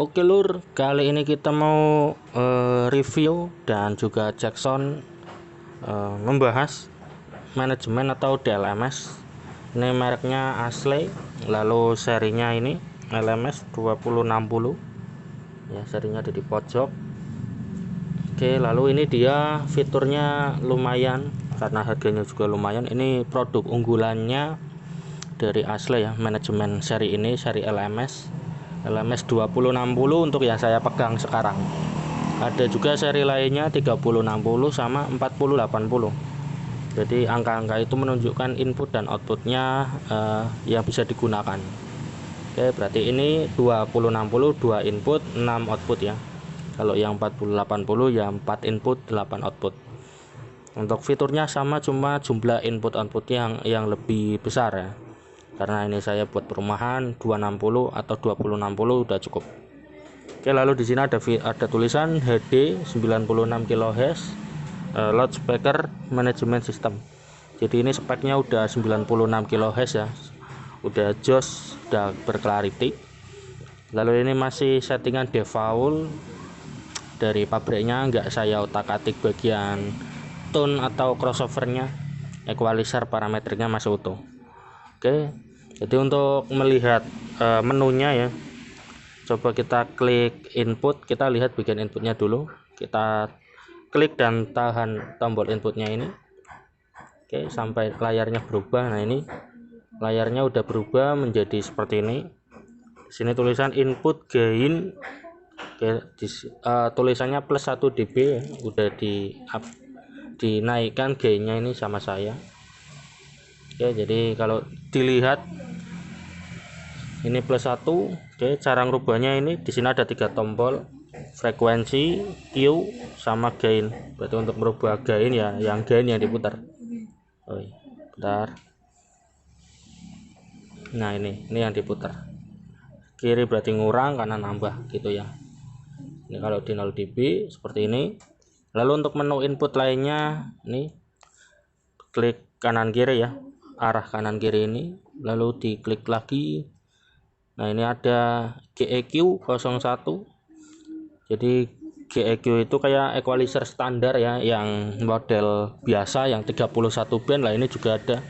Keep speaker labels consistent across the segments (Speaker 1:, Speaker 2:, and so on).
Speaker 1: Oke lur, kali ini kita mau review dan juga cek sound, membahas manajemen atau DLMS. Ini mereknya Ashley, lalu serinya ini LMS 2060 ya, serinya ada di pojok. Oke, lalu ini dia fiturnya lumayan karena harganya juga lumayan. Ini produk unggulannya dari Ashley ya, manajemen seri ini, seri LMS 2060 untuk yang saya pegang sekarang. Ada juga seri lainnya 3060 sama 4080. Jadi angka-angka itu menunjukkan input dan outputnya yang bisa digunakan. Oke, berarti ini 2060 2 input 6 output ya. Kalau yang 4080 ya 4 input 8 output. Untuk fiturnya sama, cuma jumlah input outputnya yang lebih besar ya. Karena ini saya buat perumahan 260 atau 2060 udah cukup. Oke, lalu di sini ada tulisan HD 96 kHz loudspeaker management system. Jadi ini speknya udah 96 kHz ya. Udah jos, udah berclarity. Lalu ini masih settingan default dari pabriknya, nggak saya otak-atik bagian tone atau crossovernya. Equalizer parameternya masih utuh. Oke, jadi untuk melihat menunya ya, coba kita klik input, kita lihat bagian inputnya dulu. Kita klik dan tahan tombol inputnya ini. Oke, sampai layarnya berubah. Nah, ini layarnya udah berubah menjadi seperti ini. Di sini tulisan input gain. Oke, tulisannya plus 1 dB ya, udah dinaikkan gainnya ini sama saya. Oke, jadi kalau dilihat ini plus 1. Oke, cara ngerubahnya ini di sini ada 3 tombol, frekuensi, Q, sama gain. Berarti untuk merubah gain ya, yang gain yang diputar. Oh, bentar. Nah, ini yang diputar. Kiri berarti ngurang, kanan nambah gitu ya. Ini kalau di 0 dB seperti ini. Lalu untuk menu input lainnya, ini klik kanan kiri ya, arah kanan kiri ini, lalu diklik lagi. Nah, ini ada GEQ 01. Jadi GEQ itu kayak equalizer standar ya, yang model biasa yang 31 band. Lah, ini juga ada.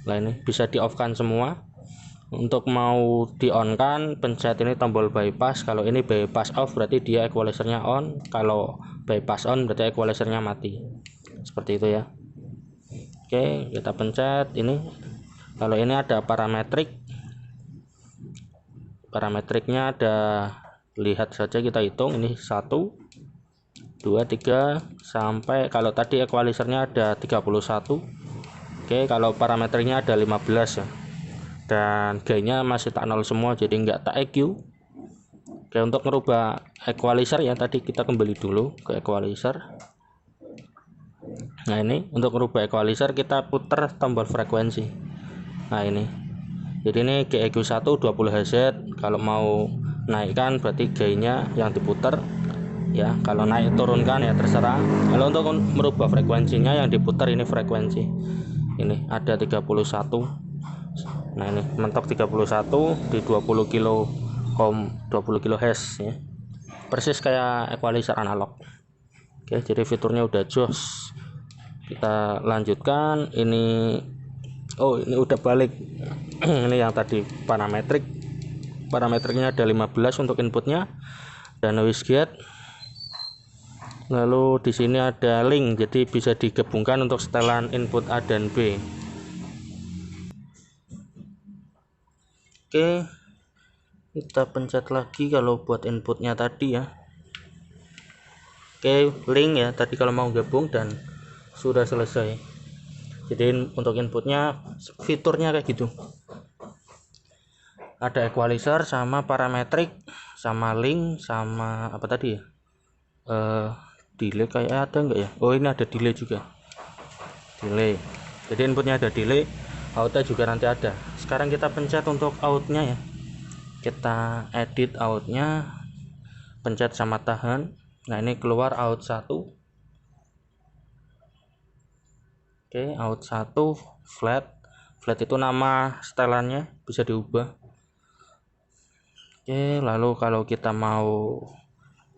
Speaker 1: Nah, ini bisa di off kan semua. Untuk mau di on kan pencet ini tombol bypass. Kalau ini bypass off berarti dia equalizernya on, kalau bypass on berarti equalizernya mati. Seperti itu ya. Oke, kita pencet ini. Kalau ini ada parametriknya ada, lihat saja, kita hitung ini 1 2 3 sampai, kalau tadi equalizernya ada 31. Oke, kalau parameternya ada 15 ya, dan gainnya masih tak nol semua, jadi nggak tak EQ. Oke, untuk merubah equalizer ya, tadi kita kembali dulu ke equalizer. Nah, ini untuk merubah equalizer kita putar tombol frekuensi. Nah, ini jadi ini GEQ 1 20 Hz. Kalau mau naikkan berarti gainnya yang diputar ya, kalau naik turunkan ya terserah. Kalau untuk merubah frekuensinya yang diputar ini frekuensi ini ada 31. Nah, ini mentok 31 di 20 kHz ya, persis kayak equalizer analog. Oke, jadi fiturnya udah jos. Kita lanjutkan ini. Oh, ini udah balik. Ini yang tadi parametriknya ada 15 untuk inputnya dan noise gate. Lalu di sini ada link, jadi bisa digabungkan untuk setelan input A dan B. Oke, kita pencet lagi kalau buat inputnya tadi ya. Oke, link ya tadi kalau mau gabung, dan sudah selesai. Jadi untuk inputnya fiturnya kayak gitu, ada equalizer sama parametrik sama link sama apa tadi ya, delay kayak ada enggak ya. Oh, ini ada delay juga, delay. Jadi inputnya ada delay, outnya juga nanti ada. Sekarang kita pencet untuk outnya ya, kita edit outnya, pencet sama tahan. Nah, ini keluar out 1. Oke, out 1 flat itu nama setelannya, bisa diubah. Oke, lalu kalau kita mau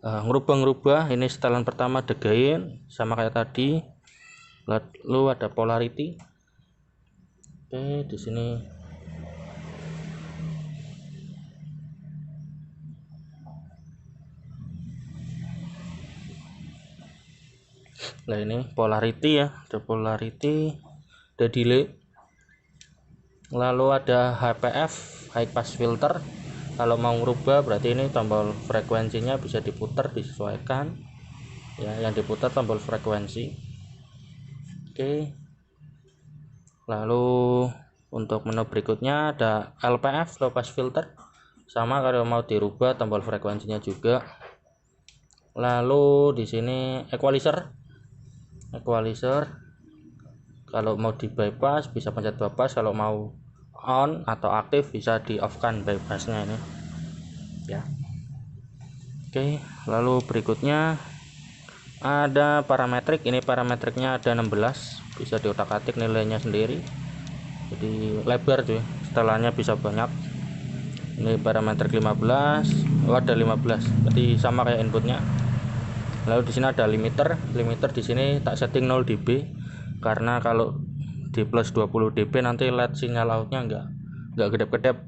Speaker 1: ngerubah-ngerubah, ini setelan pertama the gain sama kayak tadi, lalu ada polarity. Oke, di sini nah ini polarity ya, ada polarity, ada delay, lalu ada HPF, high pass filter. Kalau mau ngerubah berarti ini tombol frekuensinya bisa diputar, disesuaikan ya, yang diputar tombol frekuensi. Oke, lalu untuk menu berikutnya ada LPF, low pass filter, sama kalau mau dirubah tombol frekuensinya juga. Lalu di sini equalizer, kalau mau di bypass bisa pencet bypass, kalau mau on atau aktif bisa di off kan bypassnya ini ya. Oke, lalu berikutnya ada parametrik. Ini parametriknya ada 16, bisa diotak-atik nilainya sendiri, jadi lebar tuh setelannya bisa banyak. Ini parametrik 15, ada 15, jadi sama kayak inputnya. Lalu di sini ada limiter di sini tak setting 0 dB, karena kalau di plus 20 dB nanti LED sinyal outnya enggak kedap-kedap.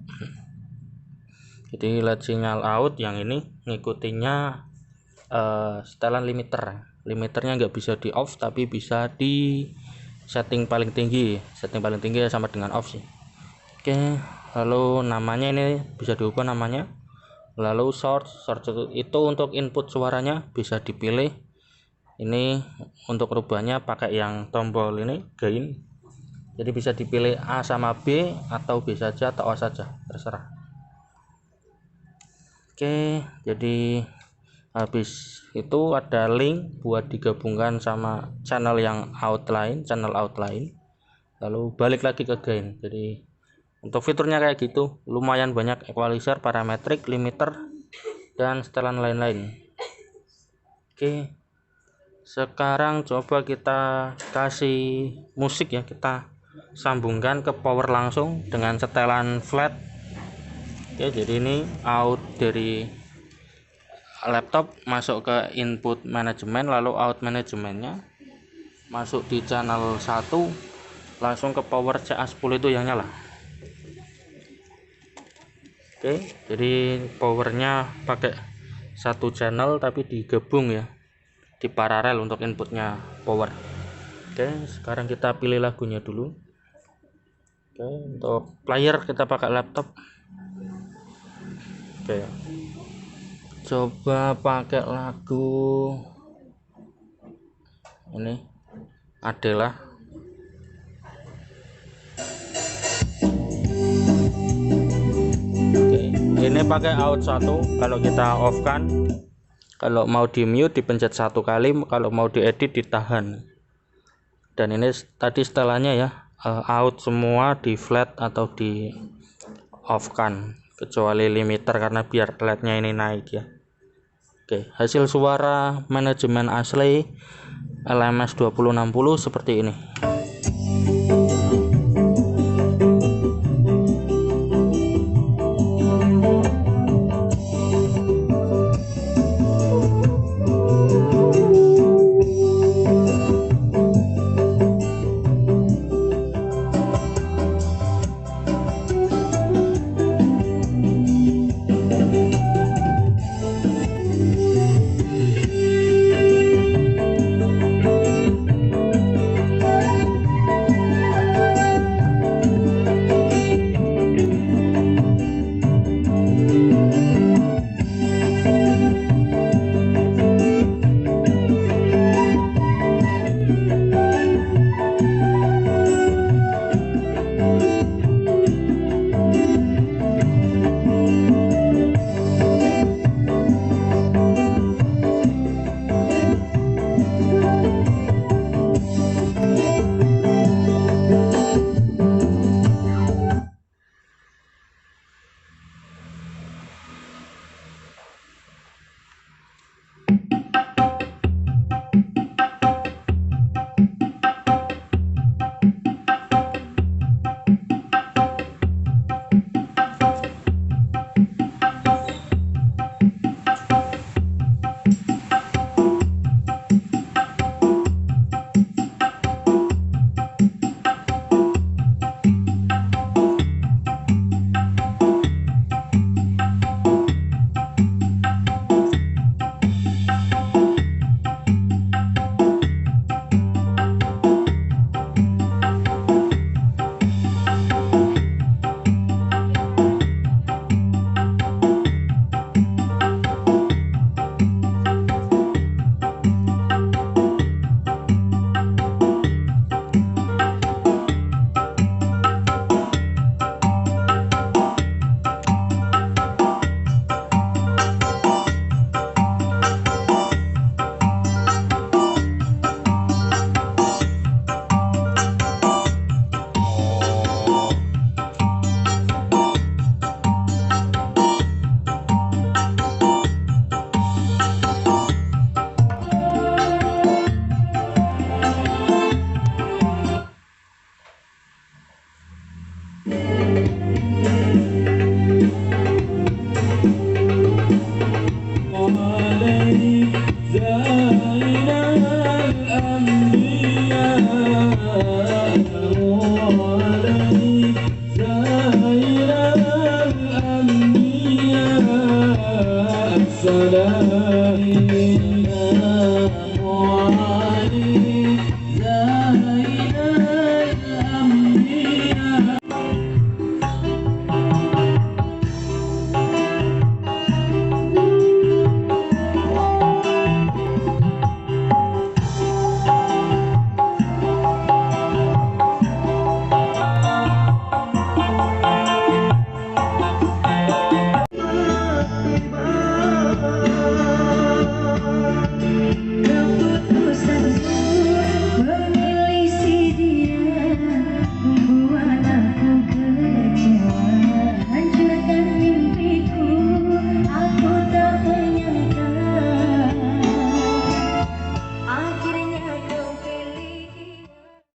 Speaker 1: Jadi LED sinyal out yang ini ngikutinnya setelan limiternya nggak bisa di off, tapi bisa di setting paling tinggi sama dengan off sih. Oke, lalu namanya ini bisa diubah namanya. Lalu source itu untuk input suaranya bisa dipilih. Ini untuk rubahnya pakai yang tombol ini gain, jadi bisa dipilih A sama B atau B saja atau A saja, terserah. Oke, jadi habis itu ada link buat digabungkan sama channel yang channel out lain, lalu balik lagi ke gain. Jadi untuk fiturnya kayak gitu, lumayan banyak: equalizer, parametrik, limiter, dan setelan lain-lain. Oke, sekarang coba kita kasih musik ya, kita sambungkan ke power langsung dengan setelan flat. Oke, jadi ini out dari laptop masuk ke input manajemen, lalu out manajemennya masuk di channel 1, langsung ke power CA10 itu yang nyala. Oke, jadi powernya pakai satu channel tapi digabung ya, di paralel untuk inputnya power. Oke, sekarang kita pilih lagunya dulu. Oke, untuk player kita pakai laptop. Oke, coba pakai lagu ini Adele. Oke, ini pakai out 1 kalau kita off kan. Kalau mau di mute dipencet 1 kali, kalau mau diedit ditahan. Dan ini tadi setelannya ya, out semua di flat atau di off kan, kecuali limiter karena biar LED-nya ini naik ya. Oke, hasil suara manajemen Ashley LMS 2060 seperti ini.
Speaker 2: السلام